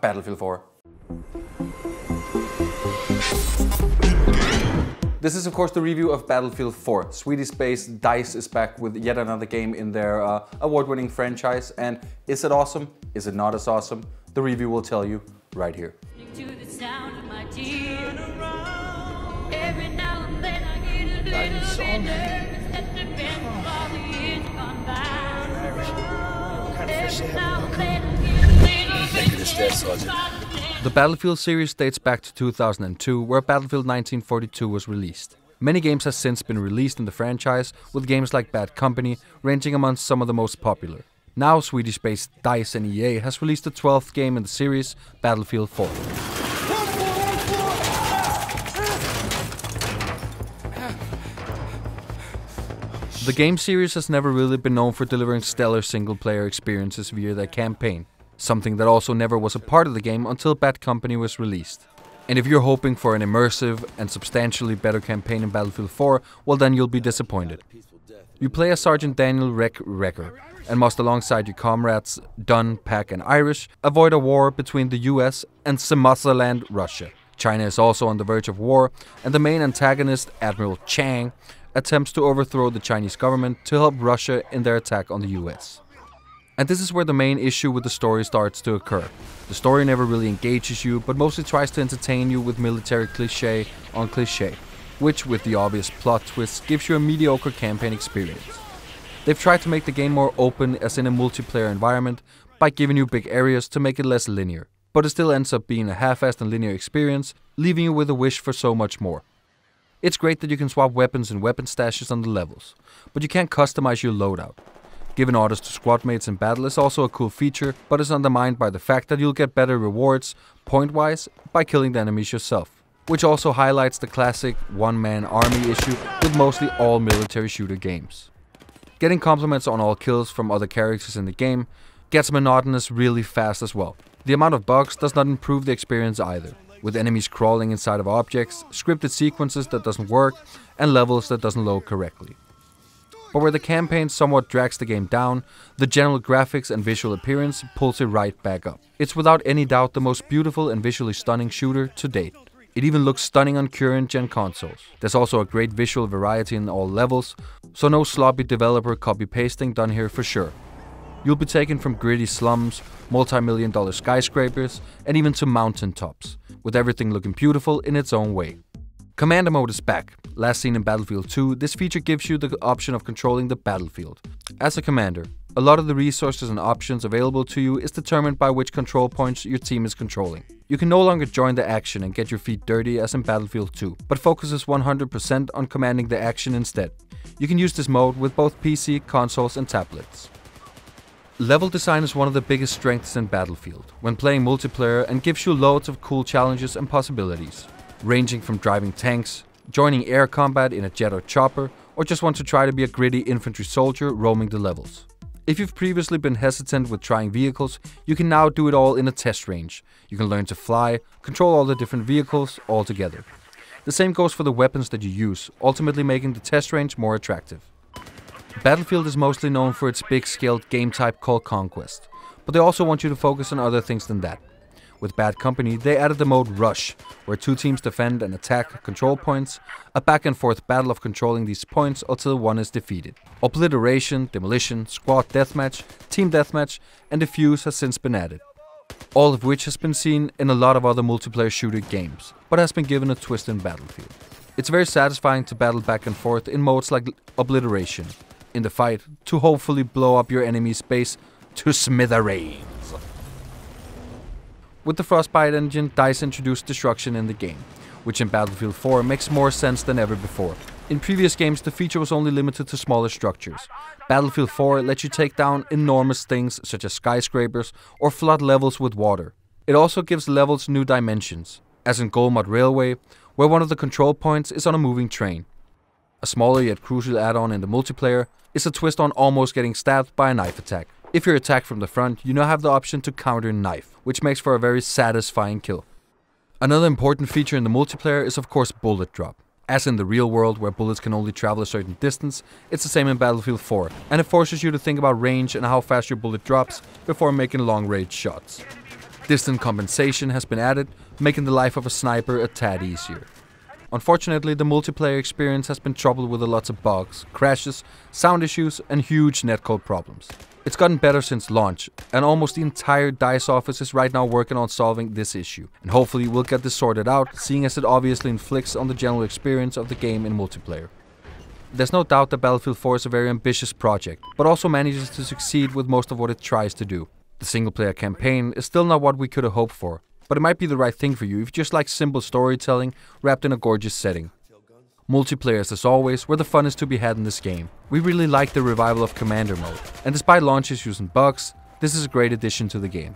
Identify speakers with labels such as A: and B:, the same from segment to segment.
A: Battlefield 4. This is of course the review of Battlefield 4. Swedish-based DICE is back with yet another game in their award-winning franchise. And is it awesome? Is it not as awesome? The review will tell you right here. The Battlefield series dates back to 2002, where Battlefield 1942 was released. Many games have since been released in the franchise, with games like Bad Company ranging amongst some of the most popular. Now Swedish-based DICE and EA has released the 12th game in the series, Battlefield 4. The game series has never really been known for delivering stellar single-player experiences via their campaign, something that also never was a part of the game until Bad Company was released. And if you're hoping for an immersive and substantially better campaign in Battlefield 4, well then you'll be disappointed. You play as Sergeant Daniel Wrecker and must, alongside your comrades Dunn, Pack and Irish, avoid a war between the US and Swaziland, Russia. China is also on the verge of war, and the main antagonist, Admiral Chang, attempts to overthrow the Chinese government to help Russia in their attack on the US. And this is where the main issue with the story starts to occur. The story never really engages you, but mostly tries to entertain you with military cliché on cliché, which, with the obvious plot twist, gives you a mediocre campaign experience. They've tried to make the game more open, as in a multiplayer environment, by giving you big areas to make it less linear, but it still ends up being a half-assed and linear experience, leaving you with a wish for so much more. It's great that you can swap weapons and weapon stashes on the levels, but you can't customize your loadout. Giving orders to squad mates in battle is also a cool feature, but is undermined by the fact that you'll get better rewards, point-wise, by killing the enemies yourself. Which also highlights the classic one-man army issue with mostly all military shooter games. Getting compliments on all kills from other characters in the game gets monotonous really fast as well. The amount of bugs does not improve the experience either, with enemies crawling inside of objects, scripted sequences that doesn't work, and levels that doesn't load correctly. But where the campaign somewhat drags the game down, the general graphics and visual appearance pulls it right back up. It's without any doubt the most beautiful and visually stunning shooter to date. It even looks stunning on current gen consoles. There's also a great visual variety in all levels, so no sloppy developer copy-pasting done here for sure. You'll be taken from gritty slums, multi-million-dollar skyscrapers, and even to mountain tops, with everything looking beautiful in its own way. Commander mode is back. Last seen in Battlefield 2, this feature gives you the option of controlling the battlefield. As a commander, a lot of the resources and options available to you is determined by which control points your team is controlling. You can no longer join the action and get your feet dirty as in Battlefield 2, but focuses 100% on commanding the action instead. You can use this mode with both PC, consoles and tablets. Level design is one of the biggest strengths in Battlefield when playing multiplayer, and gives you loads of cool challenges and possibilities, ranging from driving tanks, joining air combat in a jet or chopper, or just want to try to be a gritty infantry soldier roaming the levels. If you've previously been hesitant with trying vehicles, you can now do it all in a test range. You can learn to fly, control all the different vehicles all together. The same goes for the weapons that you use, ultimately making the test range more attractive. Battlefield is mostly known for its big-scaled game type called Conquest, but they also want you to focus on other things than that. With Bad Company, they added the mode Rush, where two teams defend and attack control points, a back-and-forth battle of controlling these points until one is defeated. Obliteration, Demolition, Squad Deathmatch, Team Deathmatch, and Defuse has since been added. All of which has been seen in a lot of other multiplayer shooter games, but has been given a twist in Battlefield. It's very satisfying to battle back and forth in modes like Obliteration, in the fight, to hopefully blow up your enemy's base to smithereens. With the Frostbite engine, DICE introduced destruction in the game, which in Battlefield 4 makes more sense than ever before. In previous games, the feature was only limited to smaller structures. Battlefield 4 lets you take down enormous things such as skyscrapers or flood levels with water. It also gives levels new dimensions, as in Golmud Railway, where one of the control points is on a moving train. A smaller yet crucial add-on in the multiplayer is a twist on almost getting stabbed by a knife attack. If you're attacked from the front, you now have the option to counter knife, which makes for a very satisfying kill. Another important feature in the multiplayer is of course bullet drop. As in the real world, where bullets can only travel a certain distance, it's the same in Battlefield 4, and it forces you to think about range and how fast your bullet drops before making long-range shots. Distant compensation has been added, making the life of a sniper a tad easier. Unfortunately, the multiplayer experience has been troubled with lots of bugs, crashes, sound issues, and huge netcode problems. It's gotten better since launch, and almost the entire DICE office is right now working on solving this issue. And hopefully we'll get this sorted out, seeing as it obviously inflicts on the general experience of the game in multiplayer. There's no doubt that Battlefield 4 is a very ambitious project, but also manages to succeed with most of what it tries to do. The single-player campaign is still not what we could have hoped for, but it might be the right thing for you if you just like simple storytelling wrapped in a gorgeous setting. Multiplayer is, as always, where the fun is to be had in this game. We really like the revival of Commander mode, and despite launch issues and bugs, this is a great addition to the game.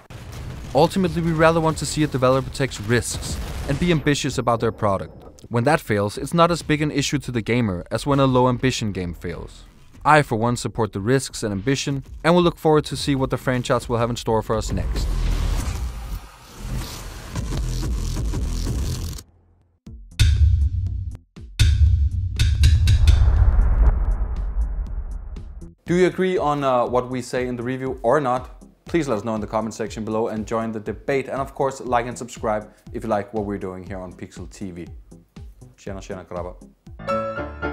A: Ultimately, we rather want to see a developer take risks and be ambitious about their product. When that fails, it's not as big an issue to the gamer as when a low ambition game fails. I, for one, support the risks and ambition, and will look forward to see what the franchise will have in store for us next. Do you agree on what we say in the review or not? Please let us know in the comment section below and join the debate. And of course, like and subscribe if you like what we're doing here on Pixel.tv. Tjena, tjena grabbar.